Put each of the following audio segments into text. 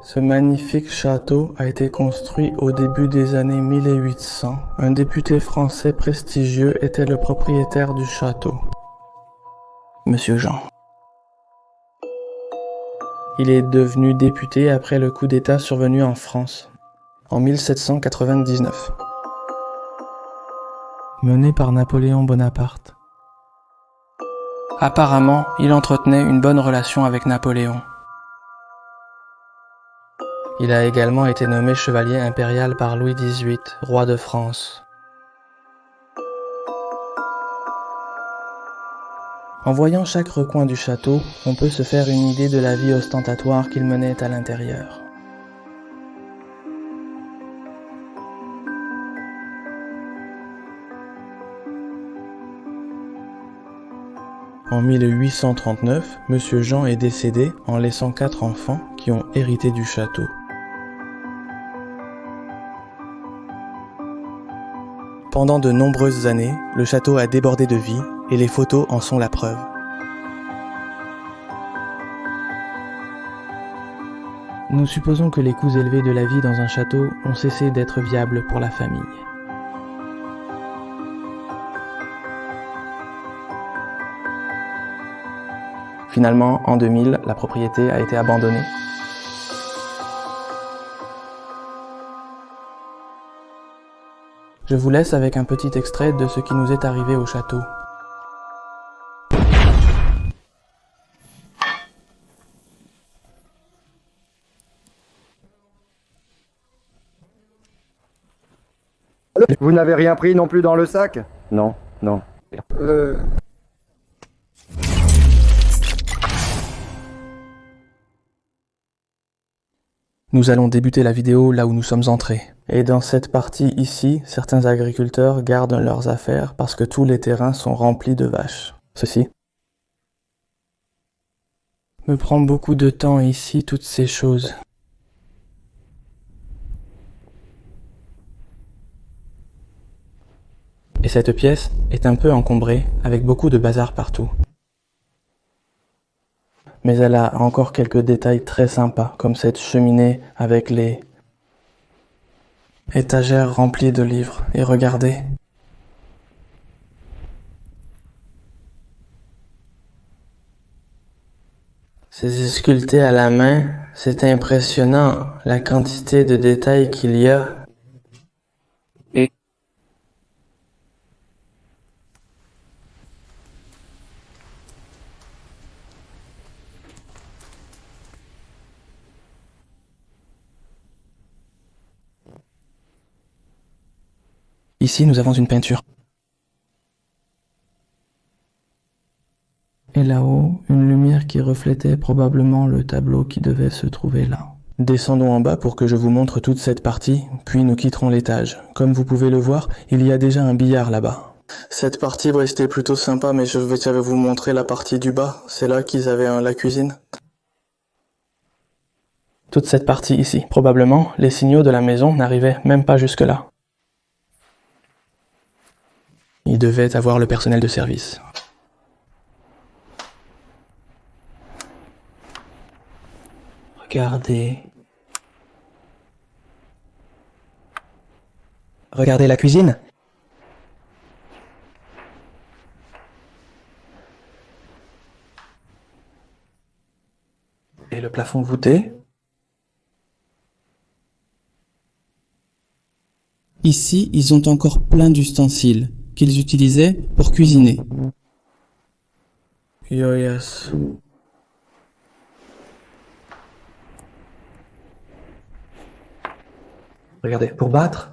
Ce magnifique château a été construit au début des années 1800. Un député français prestigieux était le propriétaire du château, Monsieur Jean. Il est devenu député après le coup d'État survenu en France, en 1799, mené par Napoléon Bonaparte. Apparemment, il entretenait une bonne relation avec Napoléon. Il a également été nommé chevalier impérial par Louis XVIII, roi de France. En voyant chaque recoin du château, on peut se faire une idée de la vie ostentatoire qu'il menait à l'intérieur. En 1839, Monsieur Jean est décédé en laissant 4 enfants qui ont hérité du château. Pendant de nombreuses années, le château a débordé de vie et les photos en sont la preuve. Nous supposons que les coûts élevés de la vie dans un château ont cessé d'être viables pour la famille. Finalement, en 2000, la propriété a été abandonnée. Je vous laisse avec un petit extrait de ce qui nous est arrivé au château. Vous n'avez rien pris non plus dans le sac? Non, non. Nous allons débuter la vidéo là où nous sommes entrés. Et dans cette partie ici, certains agriculteurs gardent leurs affaires parce que tous les terrains sont remplis de vaches. Ceci me prend beaucoup de temps ici, toutes ces choses. Et cette pièce est un peu encombrée, avec beaucoup de bazar partout. Mais elle a encore quelques détails très sympas, comme cette cheminée avec les étagères remplies de livres. Et regardez. C'est sculpté à la main, c'est impressionnant la quantité de détails qu'il y a. Ici, nous avons une peinture. Et là-haut, une lumière qui reflétait probablement le tableau qui devait se trouver là. Descendons en bas pour que je vous montre toute cette partie, puis nous quitterons l'étage. Comme vous pouvez le voir, il y a déjà un billard là-bas. Cette partie va rester plutôt sympa, mais je vais vous montrer la partie du bas. C'est là qu'ils avaient la cuisine. Toute cette partie ici. Probablement, les signaux de la maison n'arrivaient même pas jusque-là. Il devait avoir le personnel de service. Regardez. Regardez la cuisine. Et le plafond voûté. Ici, ils ont encore plein d'ustensiles qu'ils utilisaient pour cuisiner. Yo yes. Regardez, pour battre.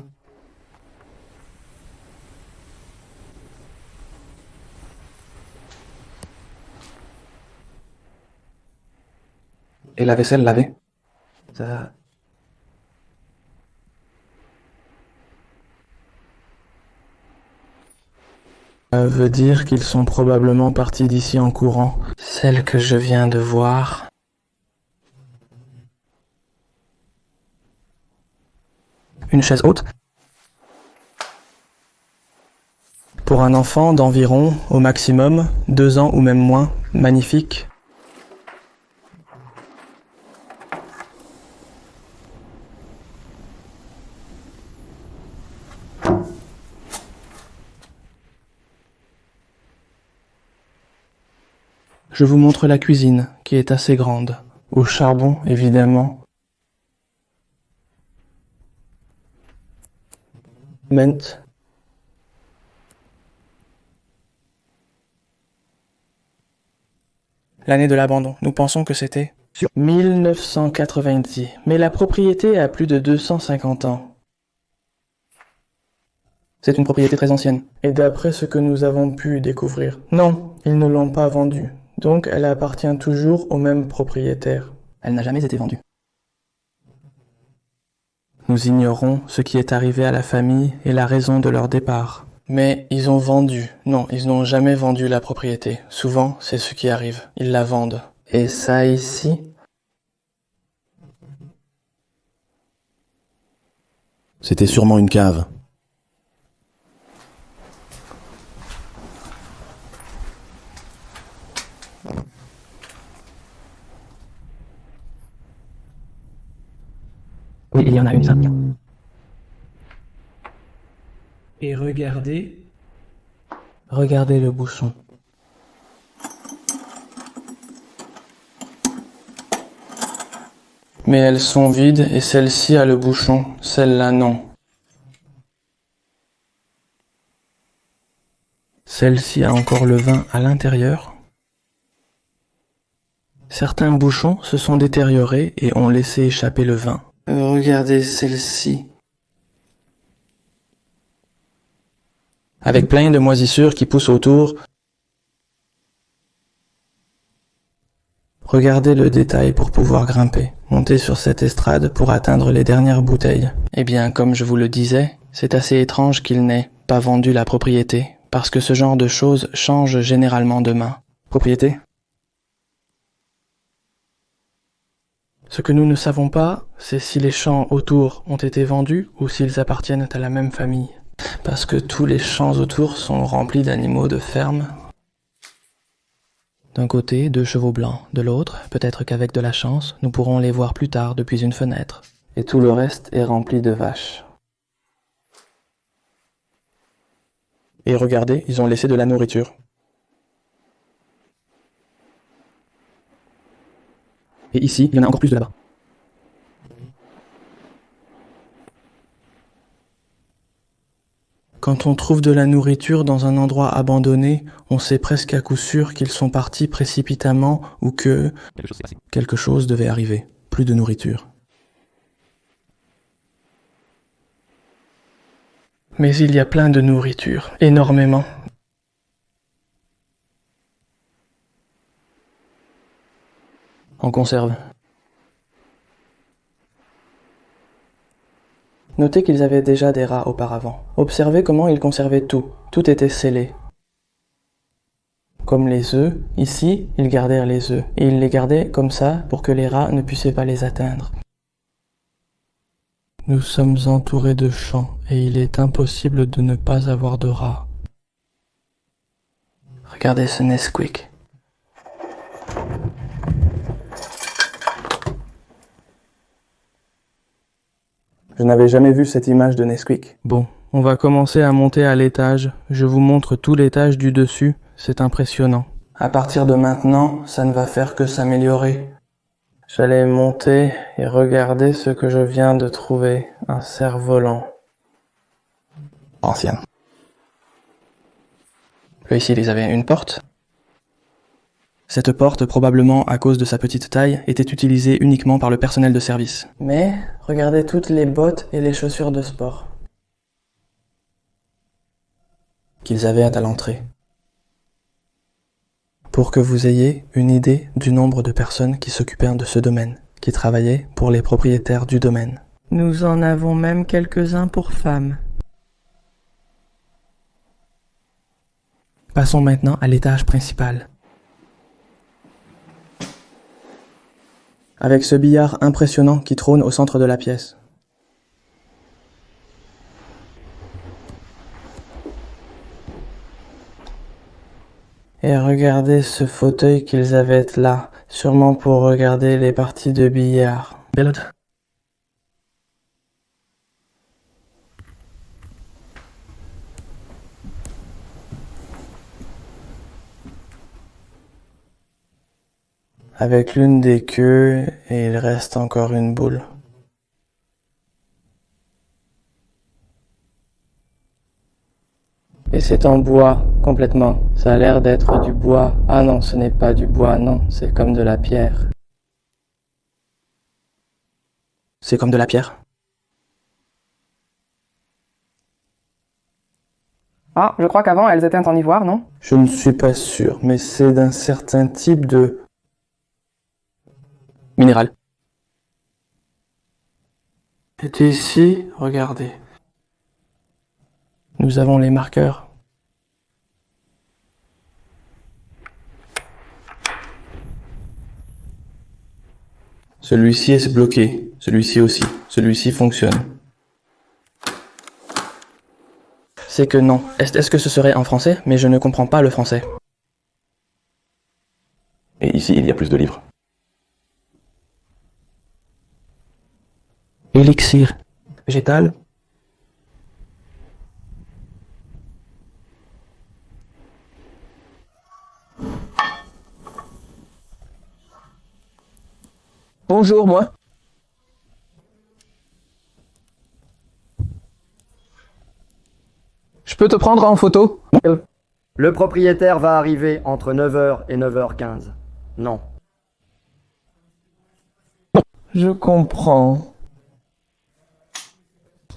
Et la vaisselle lavée. Ça veut dire qu'ils sont probablement partis d'ici en courant. Celle que je viens de voir. Une chaise haute. Pour un enfant d'environ, au maximum, 2 ans ou même moins, magnifique. Je vous montre la cuisine, qui est assez grande. Au charbon, évidemment. Menthe. L'année de l'abandon, nous pensons que c'était 1990, mais la propriété a plus de 250 ans. C'est une propriété très ancienne. Et d'après ce que nous avons pu découvrir, non, ils ne l'ont pas vendue. Donc elle appartient toujours au même propriétaire. Elle n'a jamais été vendue. Nous ignorons ce qui est arrivé à la famille et la raison de leur départ. Mais ils ont vendu. Non, ils n'ont jamais vendu la propriété. Souvent, c'est ce qui arrive. Ils la vendent. Et ça ici? C'était sûrement une cave. Oui, il y en a une, ça. Et regardez le bouchon. Mais elles sont vides et celle-ci a le bouchon, celle-là non. Celle-ci a encore le vin à l'intérieur. Certains bouchons se sont détériorés et ont laissé échapper le vin. Regardez celle-ci. Avec plein de moisissures qui poussent autour. Regardez le détail pour pouvoir grimper, monter sur cette estrade pour atteindre les dernières bouteilles. Eh bien, comme je vous le disais, c'est assez étrange qu'il n'ait pas vendu la propriété, parce que ce genre de choses change généralement de main. Propriété? Ce que nous ne savons pas, c'est si les champs autour ont été vendus ou s'ils appartiennent à la même famille. Parce que tous les champs autour sont remplis d'animaux de ferme. D'un côté, 2 chevaux blancs, de l'autre, peut-être qu'avec de la chance, nous pourrons les voir plus tard depuis une fenêtre. Et tout le reste est rempli de vaches. Et regardez, ils ont laissé de la nourriture. Et ici, il y en a encore plus de là-bas. Quand on trouve de la nourriture dans un endroit abandonné, on sait presque à coup sûr qu'ils sont partis précipitamment ou que quelque chose devait arriver. Plus de nourriture. Mais il y a plein de nourriture, énormément. En conserve. Notez qu'ils avaient déjà des rats auparavant. Observez comment ils conservaient tout. Tout était scellé. Comme les œufs, ici, ils gardèrent les œufs. Et ils les gardaient comme ça pour que les rats ne puissent pas les atteindre. Nous sommes entourés de champs et il est impossible de ne pas avoir de rats. Regardez ce Nesquik. Je n'avais jamais vu cette image de Nesquik. Bon, on va commencer à monter à l'étage. Je vous montre tout l'étage du dessus. C'est impressionnant. À partir de maintenant, ça ne va faire que s'améliorer. J'allais monter et regarder ce que je viens de trouver. Un cerf-volant. Ancien. Eux ici, ils avaient une porte. Cette porte, probablement à cause de sa petite taille, était utilisée uniquement par le personnel de service. Mais regardez toutes les bottes et les chaussures de sport qu'ils avaient à l'entrée. Pour que vous ayez une idée du nombre de personnes qui s'occupaient de ce domaine, qui travaillaient pour les propriétaires du domaine. Nous en avons même quelques-uns pour femmes. Passons maintenant à l'étage principal. Avec ce billard impressionnant qui trône au centre de la pièce. Et regardez ce fauteuil qu'ils avaient là, sûrement pour regarder les parties de billard. Bellot. avec l'une des queues et il reste encore une boule. Et c'est en bois, complètement. Ça a l'air d'être du bois. Ah non, ce n'est pas du bois, non, c'est comme de la pierre. C'est comme de la pierre? Ah, je crois qu'avant, elles étaient en ivoire, non? Je ne suis pas sûr, mais c'est d'un certain type de minéral. Et ici, regardez. Nous avons les marqueurs. Celui-ci est bloqué, celui-ci aussi, celui-ci fonctionne. C'est que non. Est-ce que ce serait en français? Mais je ne comprends pas le français. Et ici, il y a plus de livres. Élixir. Végétal. Bonjour, moi. Je peux te prendre en photo? Le propriétaire va arriver entre 9h et 9h15. Non. Je comprends.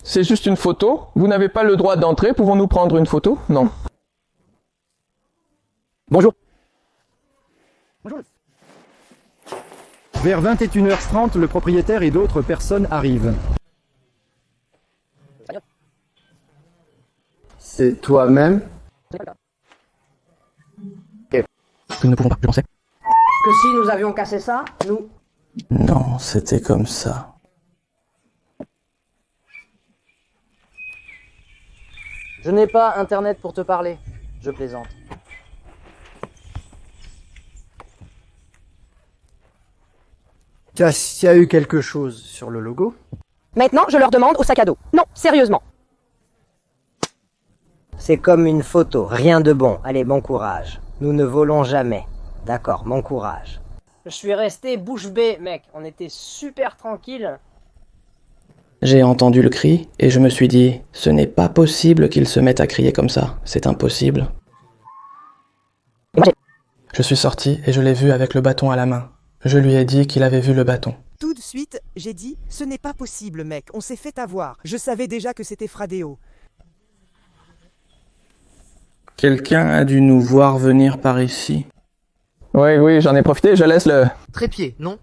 C'est juste une photo? Vous n'avez pas le droit d'entrer, pouvons-nous prendre une photo? Non. Bonjour. Bonjour. Vers 21h30, le propriétaire et d'autres personnes arrivent. C'est toi-même? Nous ne pouvons pas, je pensais. Que si nous avions cassé ça, nous... Non, c'était comme ça. Je n'ai pas internet pour te parler. Je plaisante. Il y a eu quelque chose sur le logo? Maintenant, je leur demande au sac à dos. Non, sérieusement. C'est comme une photo, rien de bon. Allez, bon courage. Nous ne volons jamais. D'accord, bon courage. Je suis resté bouche bée, mec. On était super tranquille. J'ai entendu le cri et je me suis dit, ce n'est pas possible qu'ils se mettent à crier comme ça. C'est impossible. Je suis sorti et je l'ai vu avec le bâton à la main. Je lui ai dit qu'il avait vu le bâton. Tout de suite, j'ai dit « Ce n'est pas possible, mec, on s'est fait avoir. Je savais déjà que c'était Fradeo. » Quelqu'un a dû nous voir venir par ici. Oui, j'en ai profité, je laisse le... Trépied, non?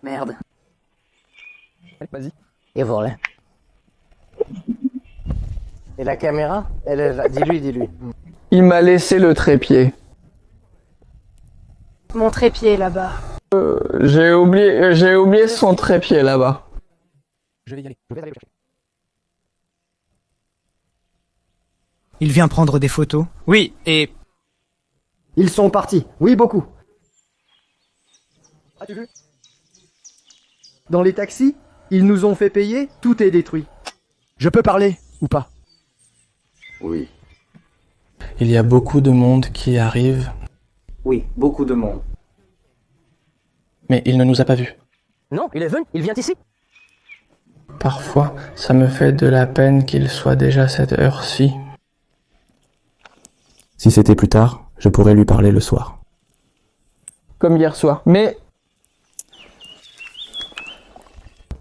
Merde. Vas-y. Et voilà. Et la caméra? Elle est là. Dis-lui. Il m'a laissé le trépied. Mon trépied là-bas. J'ai oublié son trépied là-bas. Je vais y aller. Il vient prendre des photos. Oui, et... Ils sont partis. Oui, beaucoup. As-tu vu? Dans les taxis, ils nous ont fait payer, tout est détruit. Je peux parler ou pas? Oui. Il y a beaucoup de monde qui arrive, Oui, beaucoup de monde. mais il ne nous a pas vus. Non, il est venu, il vient ici. Parfois, ça me fait de la peine qu'il soit déjà cette heure-ci. Si c'était plus tard, je pourrais lui parler le soir. Comme hier soir. Mais...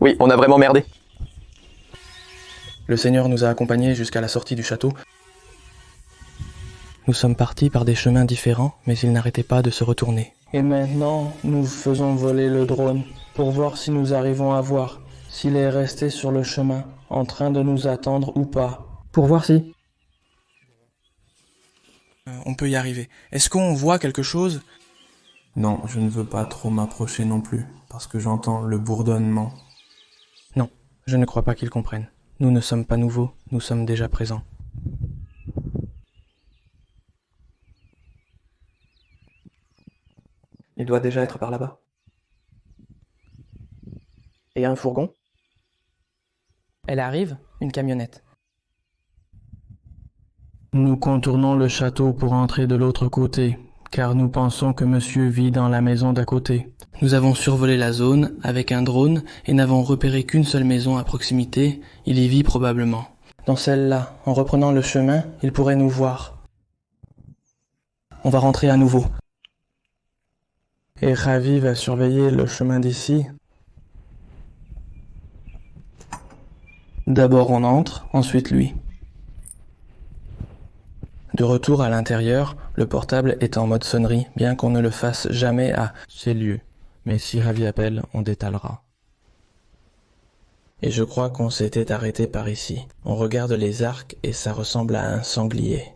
Oui, on a vraiment merdé. Le Seigneur nous a accompagnés jusqu'à la sortie du château. Nous sommes partis par des chemins différents, mais il n'arrêtait pas de se retourner. Et maintenant, nous faisons voler le drone pour voir si nous arrivons à voir s'il est resté sur le chemin, en train de nous attendre ou pas. Pour voir si... On peut y arriver. Est-ce qu'on voit quelque chose? Non, je ne veux pas trop m'approcher non plus, parce que j'entends le bourdonnement. Non, je ne crois pas qu'ils comprennent. Nous ne sommes pas nouveaux, nous sommes déjà présents. Il doit déjà être par là-bas. Et un fourgon? Elle arrive, une camionnette. Nous contournons le château pour entrer de l'autre côté, car nous pensons que monsieur vit dans la maison d'à côté. Nous avons survolé la zone avec un drone et n'avons repéré qu'une seule maison à proximité. Il y vit probablement. Dans celle-là, en reprenant le chemin, il pourrait nous voir. On va rentrer à nouveau. Et Ravi va surveiller le chemin d'ici. D'abord on entre, ensuite lui. De retour à l'intérieur, le portable est en mode sonnerie, bien qu'on ne le fasse jamais à ces lieux. Mais si Ravi appelle, on détalera. Et je crois qu'on s'était arrêté par ici. On regarde les arcs et ça ressemble à un sanglier.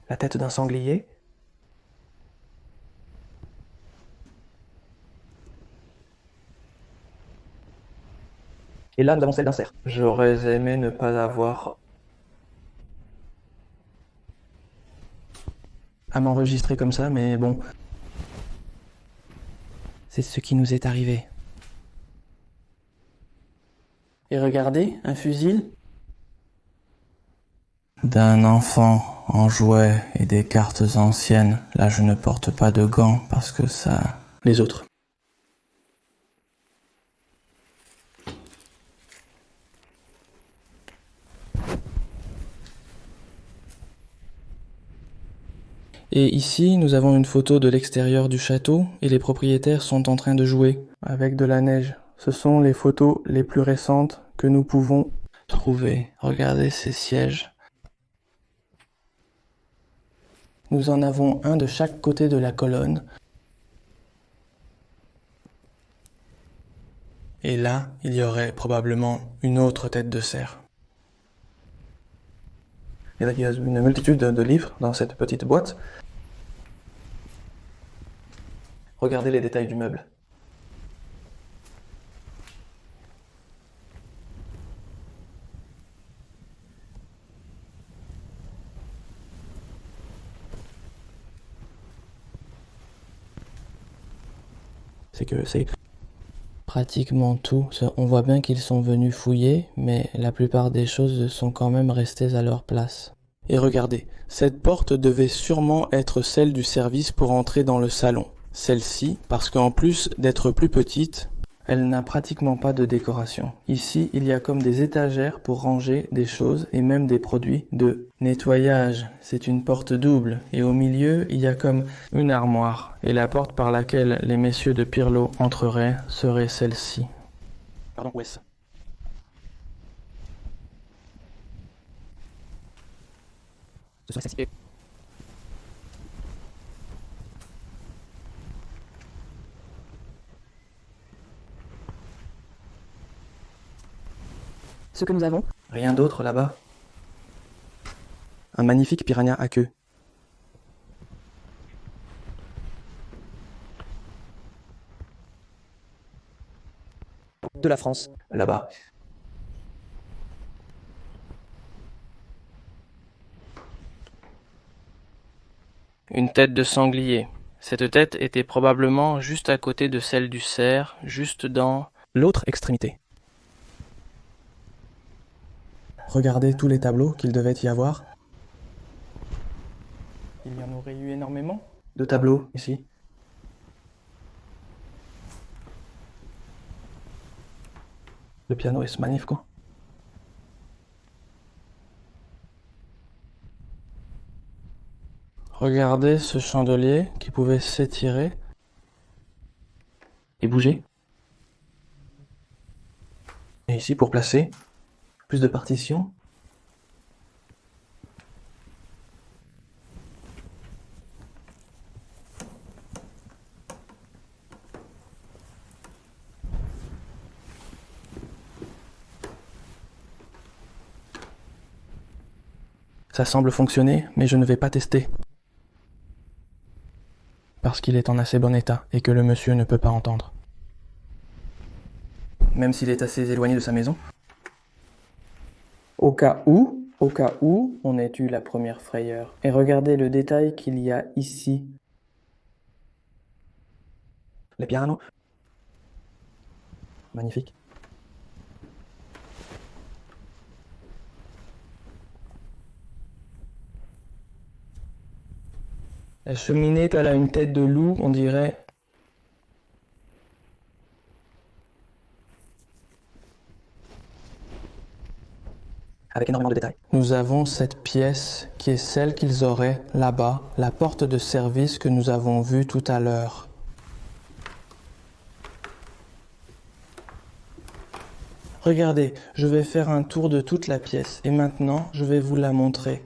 La tête d'un sanglier? Et là, nous avons celle d'un cerf. J'aurais aimé ne pas avoir à m'enregistrer comme ça, mais bon. C'est ce qui nous est arrivé. Et regardez, un fusil d'un enfant en jouet et des cartes anciennes. Là, je ne porte pas de gants parce que ça... Les autres. Et ici, nous avons une photo de l'extérieur du château et les propriétaires sont en train de jouer avec de la neige. Ce sont les photos les plus récentes que nous pouvons trouver. Regardez ces sièges. Nous en avons un de chaque côté de la colonne. Et là, il y aurait probablement une autre tête de cerf. Et là, il y a une multitude de livres dans cette petite boîte. Regardez les détails du meuble. C'est pratiquement tout. On voit bien qu'ils sont venus fouiller, mais la plupart des choses sont quand même restées à leur place. Et regardez, cette porte devait sûrement être celle du service pour entrer dans le salon. Celle-ci, parce qu'en plus d'être plus petite, elle n'a pratiquement pas de décoration. Ici, il y a comme des étagères pour ranger des choses et même des produits de nettoyage. C'est une porte double et au milieu, il y a comme une armoire. Et la porte par laquelle les messieurs de Pirlo entreraient serait celle-ci. Pardon, Wes. Ce serait satisfait. Ce que nous avons. Rien d'autre là-bas. Un magnifique piranha à queue. De la France. Là-bas. Une tête de sanglier. Cette tête était probablement juste à côté de celle du cerf, juste dans l'autre extrémité. Regardez tous les tableaux qu'il devait y avoir. Il y en aurait eu énormément de tableaux ici. Le piano est magnifique. Regardez ce chandelier qui pouvait s'étirer et bouger. Et ici pour placer plus de partitions. Ça semble fonctionner, mais je ne vais pas tester. Parce qu'il est en assez bon état et que le monsieur ne peut pas entendre. Même s'il est assez éloigné de sa maison. Au cas où, on ait eu la première frayeur. Et regardez le détail qu'il y a ici. Les pianos. Magnifique. La cheminée, elle a une tête de loup, on dirait. Avec énormément de détails. Nous avons cette pièce qui est celle qu'ils auraient là-bas, la porte de service que nous avons vue tout à l'heure. Regardez, je vais faire un tour de toute la pièce et maintenant je vais vous la montrer.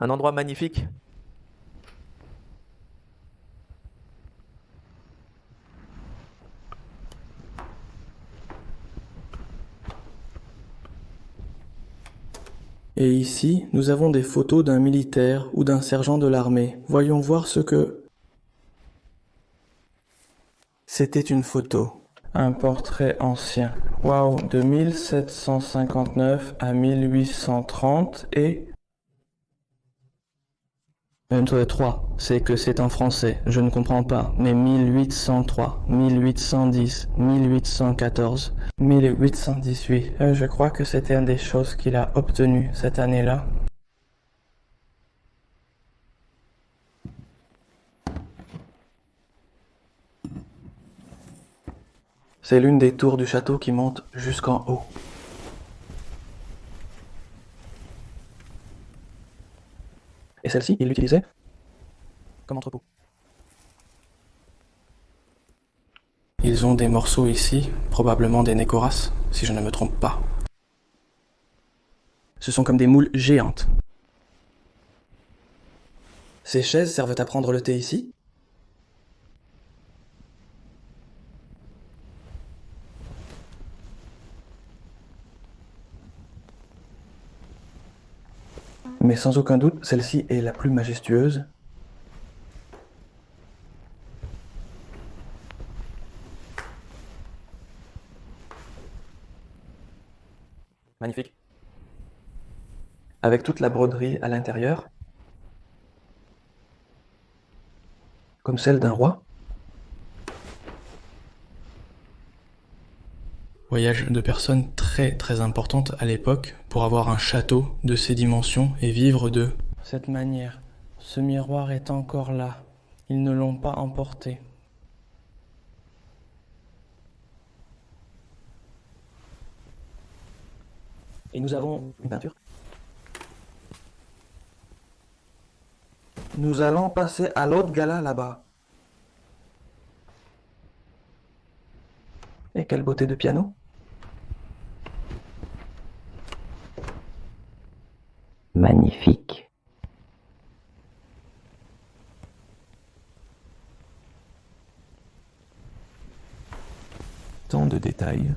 Un endroit magnifique. Et ici, nous avons des photos d'un militaire ou d'un sergent de l'armée. Voyons voir ce que... C'était une photo. Un portrait ancien. Waouh, de 1759 à 1830 et... 3, c'est que c'est en français, je ne comprends pas, mais 1803, 1810, 1814, 1818, je crois que c'était une des choses qu'il a obtenues cette année-là. C'est l'une des tours du château qui monte jusqu'en haut. Et celle-ci, il l'utilisait comme entrepôt. Ils ont des morceaux ici, probablement des Nécoras, si je ne me trompe pas. Ce sont comme des moules géantes. Ces chaises servent à prendre le thé ici? Mais sans aucun doute, celle-ci est la plus majestueuse. Magnifique. Avec toute la broderie à l'intérieur, comme celle d'un roi. Voyage de personnes très importantes à l'époque pour avoir un château de ces dimensions et vivre de cette manière. Ce miroir est encore là. Ils ne l'ont pas emporté. Et nous avons une peinture. Nous allons passer à l'autre gala là-bas. Et quelle beauté de piano. Magnifique. Tant de détails.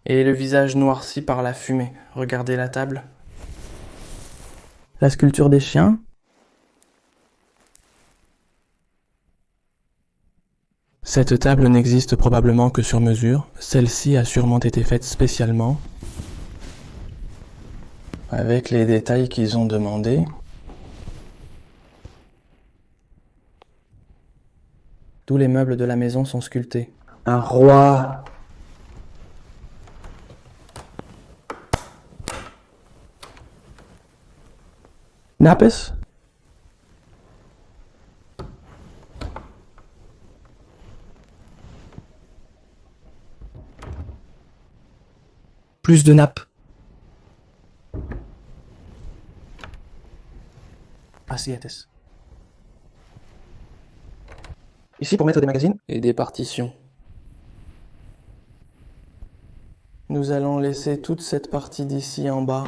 Et le visage noirci par la fumée. Regardez la table. La sculpture des chiens. Cette table n'existe probablement que sur mesure. Celle-ci a sûrement été faite spécialement. Avec les détails qu'ils ont demandés. Tous les meubles de la maison sont sculptés. Un roi. Napes? Plus de nappes. Assiettes. Ici pour mettre des magazines et des partitions. Nous allons laisser toute cette partie d'ici en bas.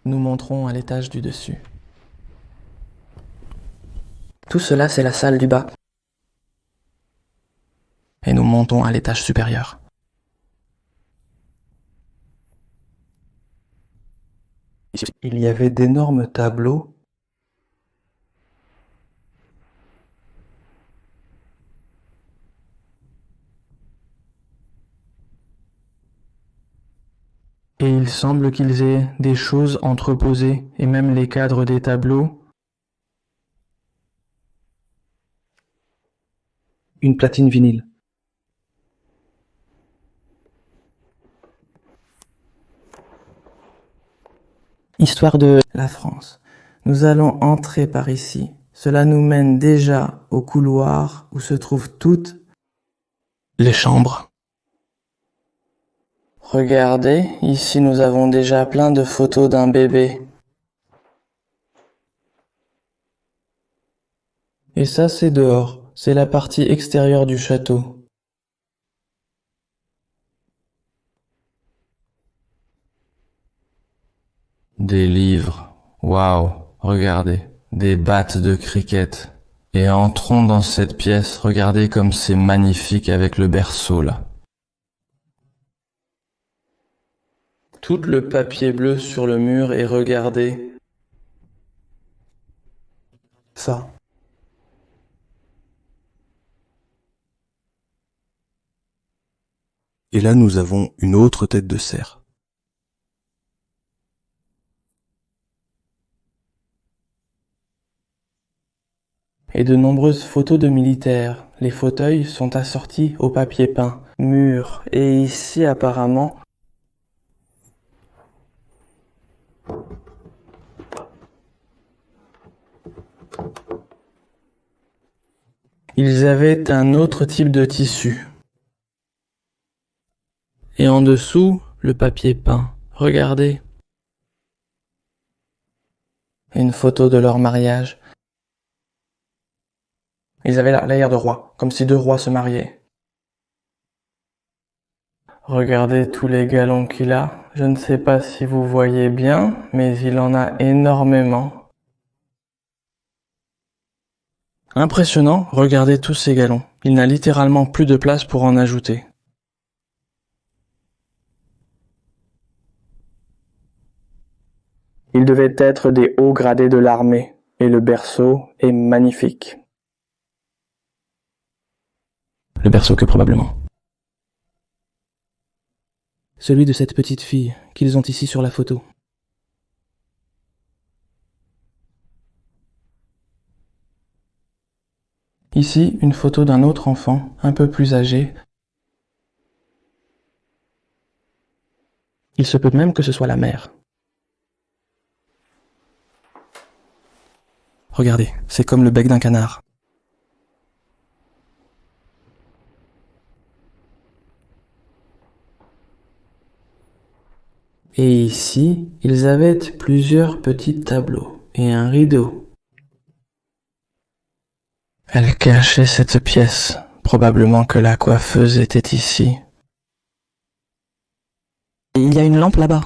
Nous monterons à l'étage du dessus. Tout cela, c'est la salle du bas. Et nous montons à l'étage supérieur. Ici aussi. Il y avait d'énormes tableaux. Et il semble qu'ils aient des choses entreposées, et même les cadres des tableaux. Une platine vinyle. Histoire de la France. Nous allons entrer par ici. Cela nous mène déjà au couloir où se trouvent toutes les chambres. Regardez, ici nous avons déjà plein de photos d'un bébé. Et ça c'est dehors, c'est la partie extérieure du château. Des livres, waouh, regardez, des battes de cricket. Et entrons dans cette pièce, regardez comme c'est magnifique avec le berceau là. Tout le papier bleu sur le mur et regardez ça. Et là, nous avons une autre tête de cerf. Et de nombreuses photos de militaires. Les fauteuils sont assortis au papier peint, mur, et ici apparemment... Ils avaient un autre type de tissu. Et en dessous, le papier peint. Regardez. Une photo de leur mariage. Ils avaient l'air de rois, comme si deux rois se mariaient. Regardez tous les galons qu'il a. Je ne sais pas si vous voyez bien, mais il en a énormément. Impressionnant, regardez tous ces galons. Il n'a littéralement plus de place pour en ajouter. Ils devaient être des hauts gradés de l'armée, et le berceau est magnifique. Le berceau que probablement. Celui de cette petite fille qu'ils ont ici sur la photo. Ici, une photo d'un autre enfant, un peu plus âgé. Il se peut même que ce soit la mère. Regardez, c'est comme le bec d'un canard. Et ici, ils avaient plusieurs petits tableaux et un rideau. Elle cachait cette pièce. Probablement que la coiffeuse était ici. Il y a une lampe là-bas.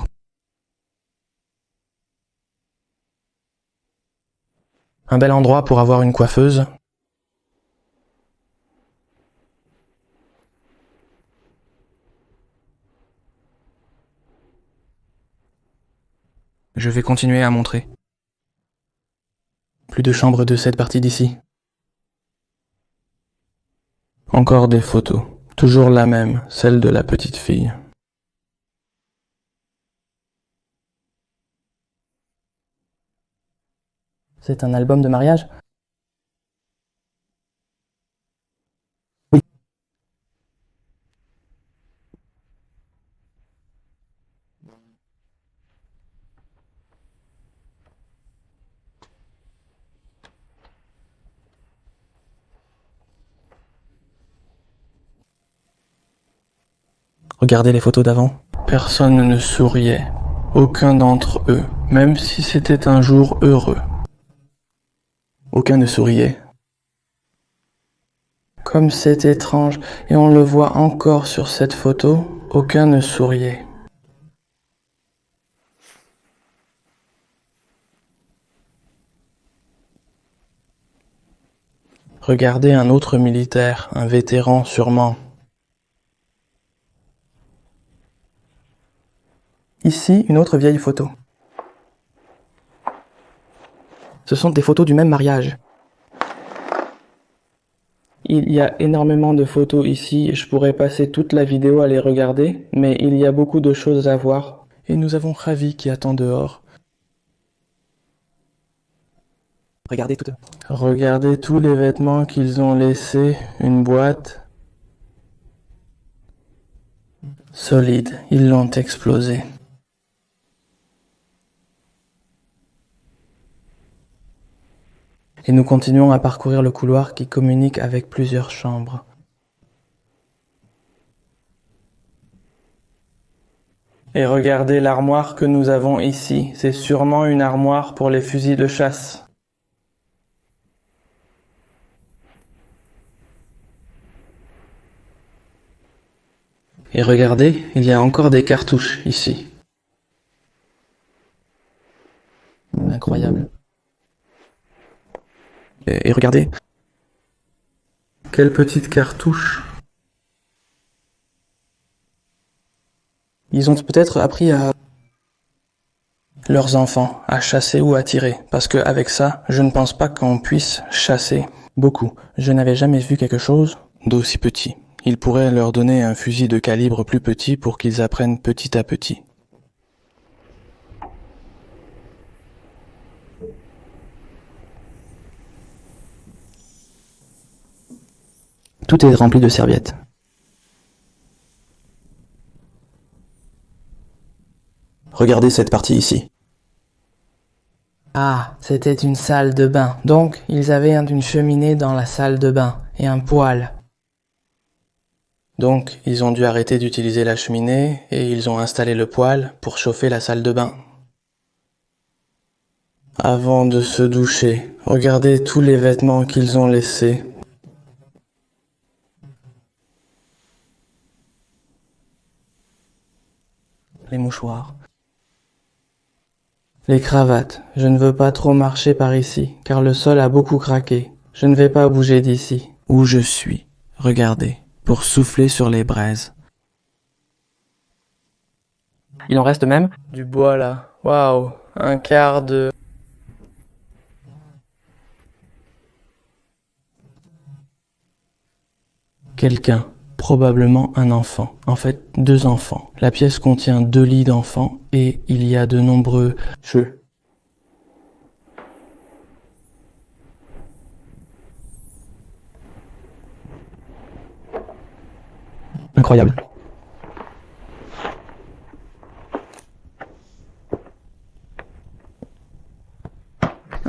Un bel endroit pour avoir une coiffeuse. Je vais continuer à montrer. Plus de chambres de cette partie d'ici. Encore des photos. Toujours la même, celle de la petite fille. C'est un album de mariage ? Oui. Regardez les photos d'avant. Personne ne souriait. Aucun d'entre eux, même si c'était un jour heureux. Aucun ne souriait. Comme c'est étrange, et on le voit encore sur cette photo, aucun ne souriait. Regardez un autre militaire, un vétéran sûrement. Ici, une autre vieille photo. Ce sont des photos du même mariage. Il y a énormément de photos ici, je pourrais passer toute la vidéo à les regarder, mais il y a beaucoup de choses à voir. Et nous avons Ravi qui attend dehors. Regardez tous les vêtements qu'ils ont laissés, une boîte. Solide, ils l'ont explosé. Et nous continuons à parcourir le couloir qui communique avec plusieurs chambres. Et regardez l'armoire que nous avons ici. C'est sûrement une armoire pour les fusils de chasse. Et regardez, il y a encore des cartouches ici. Incroyable. Et regardez. Quelle petite cartouche. Ils ont peut-être appris à leurs enfants à chasser ou à tirer, parce que avec ça, je ne pense pas qu'on puisse chasser beaucoup. Je n'avais jamais vu quelque chose D'aussi petit. Il pourrait leur donner un fusil de calibre plus petit pour qu'ils apprennent petit à petit. Tout est rempli de serviettes. Regardez cette partie ici. Ah, c'était une salle de bain. Donc, ils avaient une cheminée dans la salle de bain et un poêle. Donc, ils ont dû arrêter d'utiliser la cheminée et ils ont installé le poêle pour chauffer la salle de bain. Avant de se doucher, regardez tous les vêtements qu'ils ont laissés. Les mouchoirs. Les cravates. Je ne veux pas trop marcher par ici, car le sol a beaucoup craqué. Je ne vais pas bouger d'ici. Où je suis, regardez, pour souffler sur les braises. Il en reste même? Du bois là. Waouh, un quart de... Quelqu'un. Probablement un enfant. En fait, 2 enfants. La pièce contient 2 lits d'enfants et il y a de nombreux jeux. Incroyable.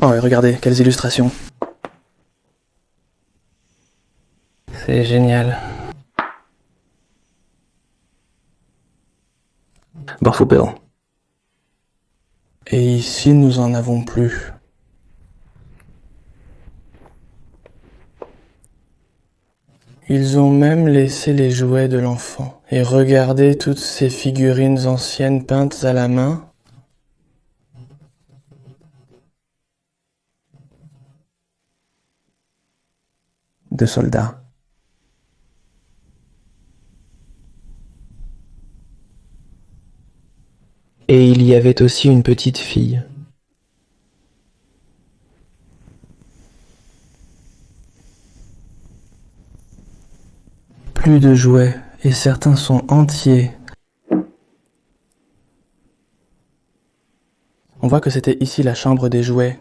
Oh, et regardez, quelles illustrations. C'est génial. Buffalo Bill. Et ici, nous en avons plus. Ils ont même laissé les jouets de l'enfant. Et regardez toutes ces figurines anciennes peintes à la main. De soldats. Et il y avait aussi une petite fille. Plus de jouets, et certains sont entiers. On voit que c'était ici la chambre des jouets.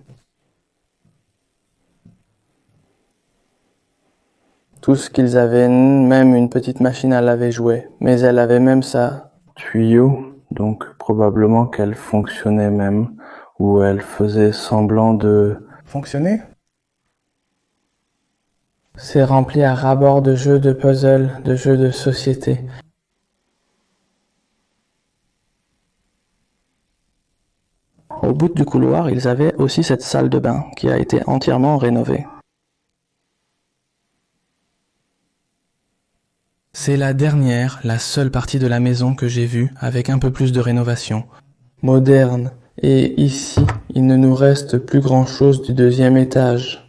Tout ce qu'ils avaient, même une petite machine à laver jouets, mais elle avait même ça. Tuyau, donc probablement qu'elle fonctionnait même, ou elle faisait semblant de... Fonctionner? C'est rempli à ras-bord de jeux de puzzle, de jeux de société. Au bout du couloir, ils avaient aussi cette salle de bain qui a été entièrement rénovée. C'est la dernière, la seule partie de la maison que j'ai vue avec un peu plus de rénovation. Moderne. Et ici, il ne nous reste plus grand-chose du 2e étage.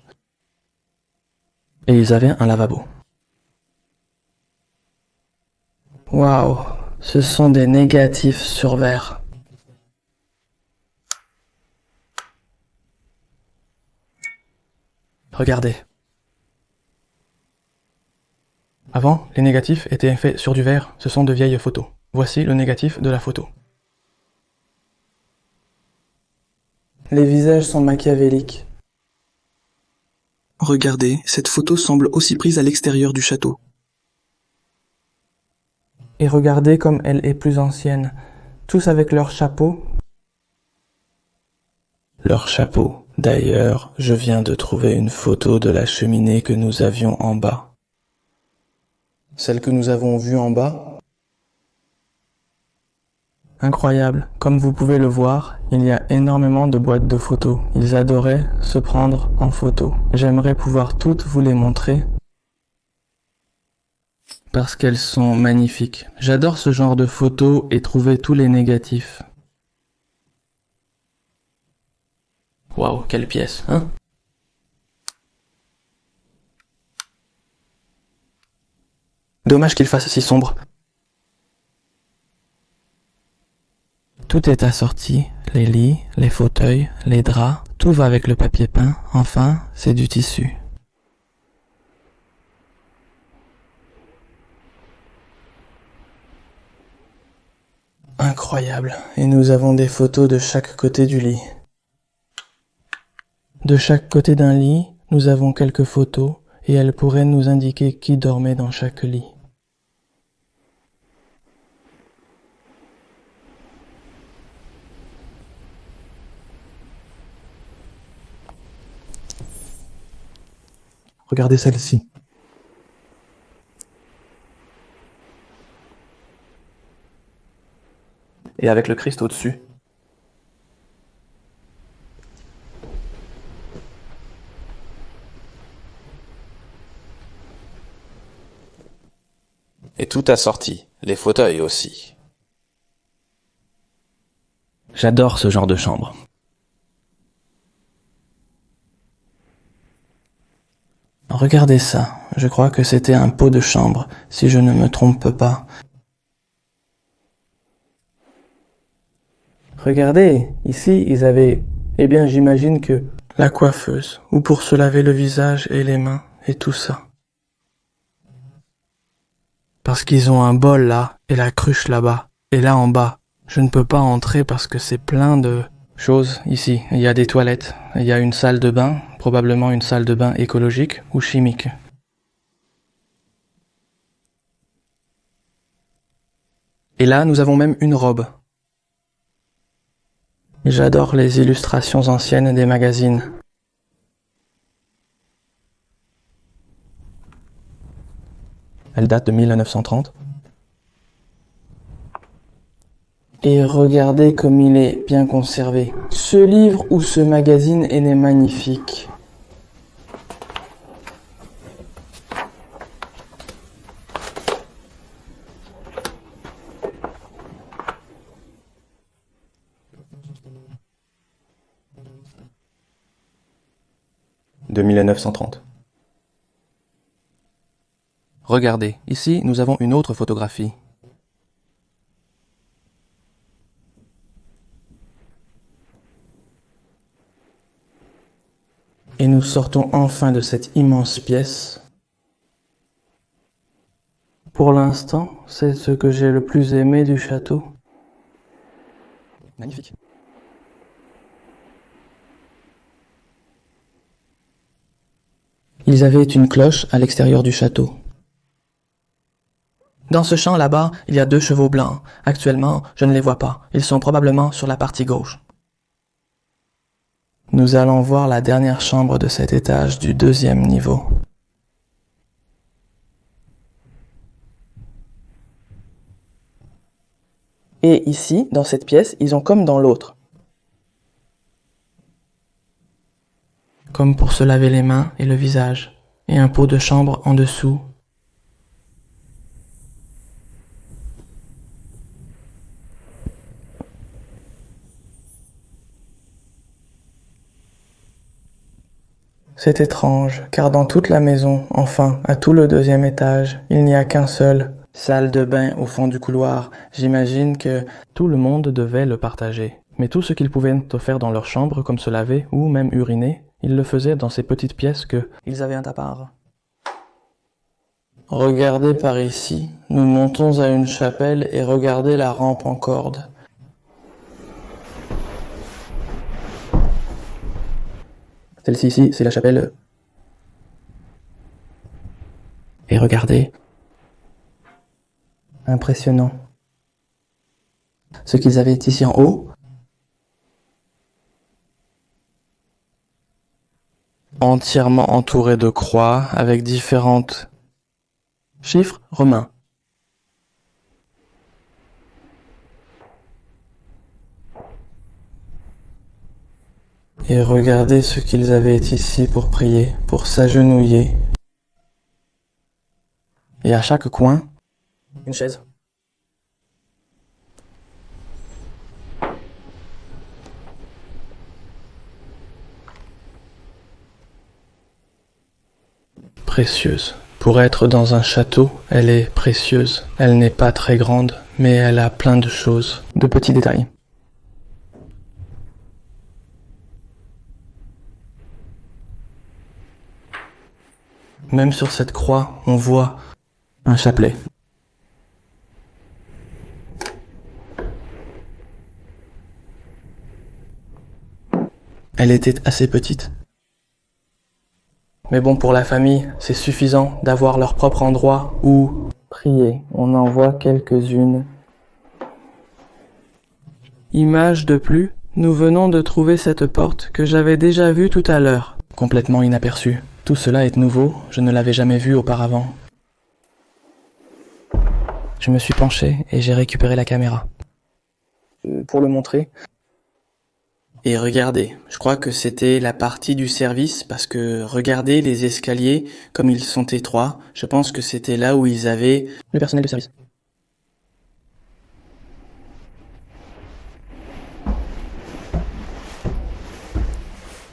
Et ils avaient un lavabo. Waouh, ce sont des négatifs sur verre. Regardez. Avant, les négatifs étaient faits sur du verre, ce sont de vieilles photos. Voici le négatif de la photo. Les visages sont machiavéliques. Regardez, cette photo semble aussi prise à l'extérieur du château. Et regardez comme elle est plus ancienne, tous avec leurs chapeaux. Leurs chapeaux. D'ailleurs, je viens de trouver une photo de la cheminée que nous avions en bas. Celle que nous avons vue en bas. Incroyable, comme vous pouvez le voir, il y a énormément de boîtes de photos. Ils adoraient se prendre en photo. J'aimerais pouvoir toutes vous les montrer parce qu'elles sont magnifiques. J'adore ce genre de photos et trouver tous les négatifs. Waouh, quelle pièce, hein? Dommage qu'il fasse si sombre. Tout est assorti, les lits, les fauteuils, les draps, tout va avec le papier peint, enfin, c'est du tissu. Incroyable, et nous avons des photos de chaque côté du lit. De chaque côté d'un lit, nous avons quelques photos, et elles pourraient nous indiquer qui dormait dans chaque lit. Regardez celle-ci. Et avec le Christ au-dessus. Et tout assorti, les fauteuils aussi. J'adore ce genre de chambre. Regardez ça, je crois que c'était un pot de chambre, si je ne me trompe pas. Regardez, ici ils avaient, eh bien j'imagine que la coiffeuse, ou pour se laver le visage et les mains, et tout ça. Parce qu'ils ont un bol là, et la cruche là-bas, et là en bas. Je ne peux pas entrer parce que c'est plein de choses ici. Il y a des toilettes, il y a une salle de bain, probablement une salle de bain écologique ou chimique. Et là, nous avons même une robe. J'adore les illustrations anciennes des magazines. Elle date de 1930. Et regardez comme il est bien conservé. Ce livre ou ce magazine est magnifique. De 1930. Regardez, ici nous avons une autre photographie. Et nous sortons enfin de cette immense pièce. Pour l'instant, c'est ce que j'ai le plus aimé du château. Magnifique. Ils avaient une cloche à l'extérieur du château. Dans ce champ là-bas, il y a 2 chevaux blancs. Actuellement, je ne les vois pas. Ils sont probablement sur la partie gauche. Nous allons voir la dernière chambre de cet étage du 2e niveau. Et ici, dans cette pièce, ils ont comme dans l'autre. Comme pour se laver les mains et le visage. Et un pot de chambre en dessous. C'est étrange, car dans toute la maison, enfin, à tout le 2e étage, il n'y a qu'un seul. Salle de bain au fond du couloir. J'imagine que tout le monde devait le partager. Mais tout ce qu'ils pouvaient faire dans leur chambre, comme se laver ou même uriner, Ils le faisaient dans ces petites pièces que ils avaient un tapard. Regardez par ici, nous montons à une chapelle et regardez la rampe en corde. Celle-ci ici, c'est la chapelle. Et regardez. Impressionnant. Ce qu'ils avaient ici en haut, entièrement entouré de croix avec différentes chiffres romains. Et regardez ce qu'ils avaient ici pour prier, pour s'agenouiller. Et à chaque coin, une chaise. Précieuse. Pour être dans un château, elle est précieuse. Elle n'est pas très grande, mais elle a plein de choses, de petits détails. Même sur cette croix, on voit un chapelet. Elle était assez petite. Mais bon, pour la famille, c'est suffisant d'avoir leur propre endroit où prier. On en voit quelques-unes. Image de plus, nous venons de trouver cette porte que j'avais déjà vue tout à l'heure. Complètement inaperçue. Tout cela est nouveau, je ne l'avais jamais vu auparavant. Je me suis penché et j'ai récupéré la caméra. Pour le montrer. Et regardez, je crois que c'était la partie du service parce que regardez les escaliers comme ils sont étroits. Je pense que c'était là où ils avaient le personnel de service.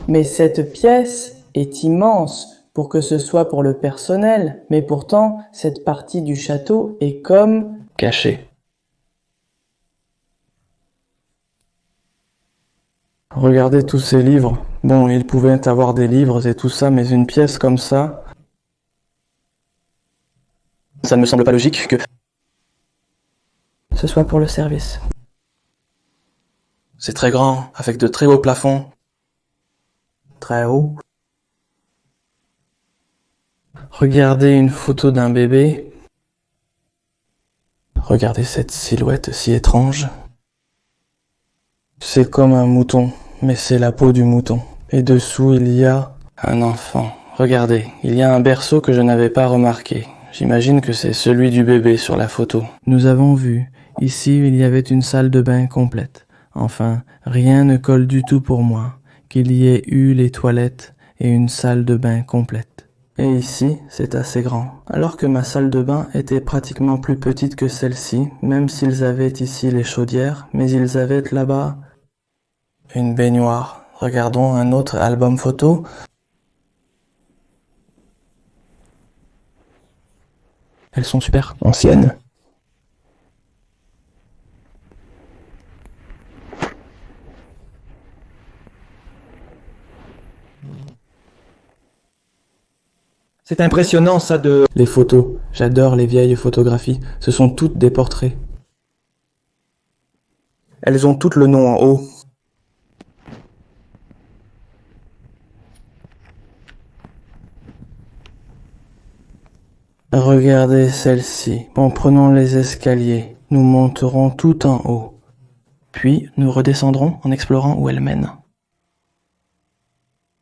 Mais cette pièce est immense pour que ce soit pour le personnel, mais pourtant cette partie du château est comme cachée. Regardez tous ces livres. Bon, ils pouvaient avoir des livres et tout ça, mais une pièce comme ça... Ça ne me semble pas logique que... ce soit pour le service. C'est très grand, avec de très hauts plafonds. Très haut. Regardez une photo d'un bébé. Regardez cette silhouette si étrange. C'est comme un mouton, mais c'est la peau du mouton. Et dessous, il y a un enfant. Regardez, il y a un berceau que je n'avais pas remarqué. J'imagine que c'est celui du bébé sur la photo. Nous avons vu. Ici, il y avait une salle de bain complète. Enfin, rien ne colle du tout pour moi. Qu'il y ait eu les toilettes et une salle de bain complète. Et ici, c'est assez grand. Alors que ma salle de bain était pratiquement plus petite que celle-ci, même s'ils avaient ici les chaudières, mais ils avaient là-bas une baignoire. Regardons un autre album photo. Elles sont super anciennes. C'est impressionnant ça de... Les photos, j'adore les vieilles photographies, ce sont toutes des portraits. Elles ont toutes le nom en haut. Regardez celle-ci. En prenant les escaliers, nous monterons tout en haut. Puis nous redescendrons en explorant où elle mène.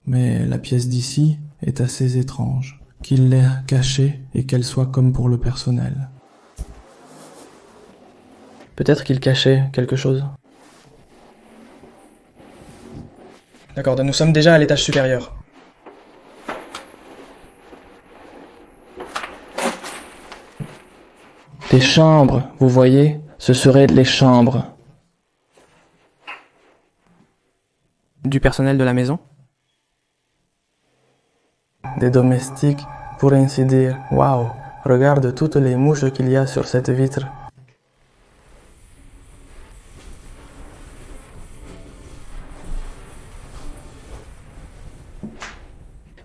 Mais la pièce d'ici est assez étrange. Qu'il l'ait cachée et qu'elle soit comme pour le personnel. Peut-être qu'il cachait quelque chose. D'accord, nous sommes déjà à l'étage supérieur. Des chambres, vous voyez, ce seraient les chambres. Du personnel de la maison? Des domestiques, pour ainsi dire. Waouh! Regarde toutes les mouches qu'il y a sur cette vitre.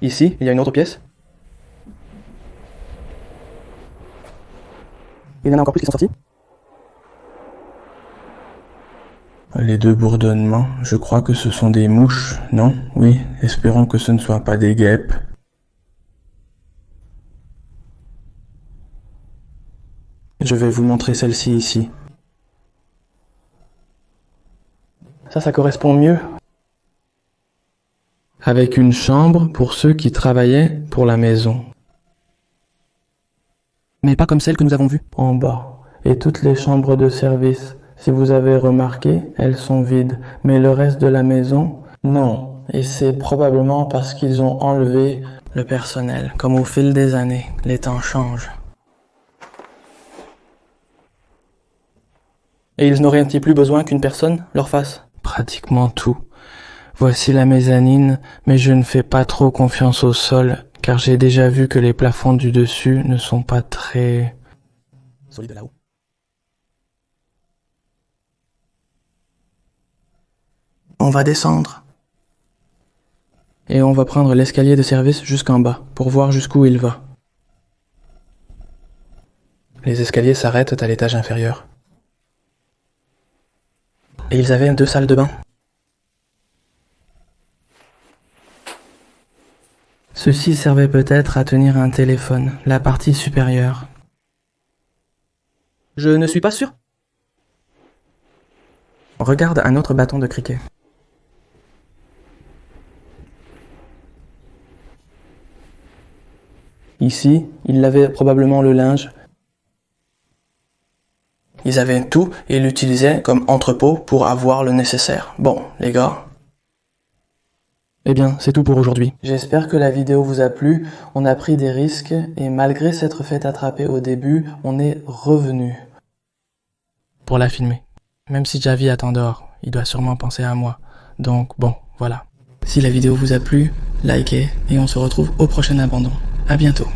Ici, il y a une autre pièce. Il y en a encore plus qui sont sortis. Les deux bourdonnements, je crois que ce sont des mouches, non? Oui, espérons que ce ne soient pas des guêpes. Je vais vous montrer celle-ci ici. Ça correspond mieux. Avec une chambre pour ceux qui travaillaient pour la maison. Mais pas comme celle que nous avons vue. En bas. Et toutes les chambres de service. Si vous avez remarqué, elles sont vides. Mais le reste de la maison, non. Et c'est probablement parce qu'ils ont enlevé le personnel. Comme au fil des années, les temps changent. Et ils n'auraient-ils plus besoin qu'une personne leur fasse? Pratiquement tout. Voici la mezzanine, mais je ne fais pas trop confiance au sol, car j'ai déjà vu que les plafonds du dessus ne sont pas très solides là-haut. On va descendre. Et on va prendre l'escalier de service jusqu'en bas, pour voir jusqu'où il va. Les escaliers s'arrêtent à l'étage inférieur. Et ils avaient 2 salles de bain. Ceci servait peut-être à tenir un téléphone, la partie supérieure. Je ne suis pas sûr. Regarde un autre bâton de cricket. Ici, ils lavaient probablement le linge. Ils avaient tout et l'utilisaient comme entrepôt pour avoir le nécessaire. Bon, les gars. Eh bien, c'est tout pour aujourd'hui. J'espère que la vidéo vous a plu. On a pris des risques et malgré s'être fait attraper au début, on est revenu pour la filmer. Même si Javi attend dehors, il doit sûrement penser à moi. Donc bon, voilà. Si la vidéo vous a plu, likez et on se retrouve au prochain abandon. À bientôt.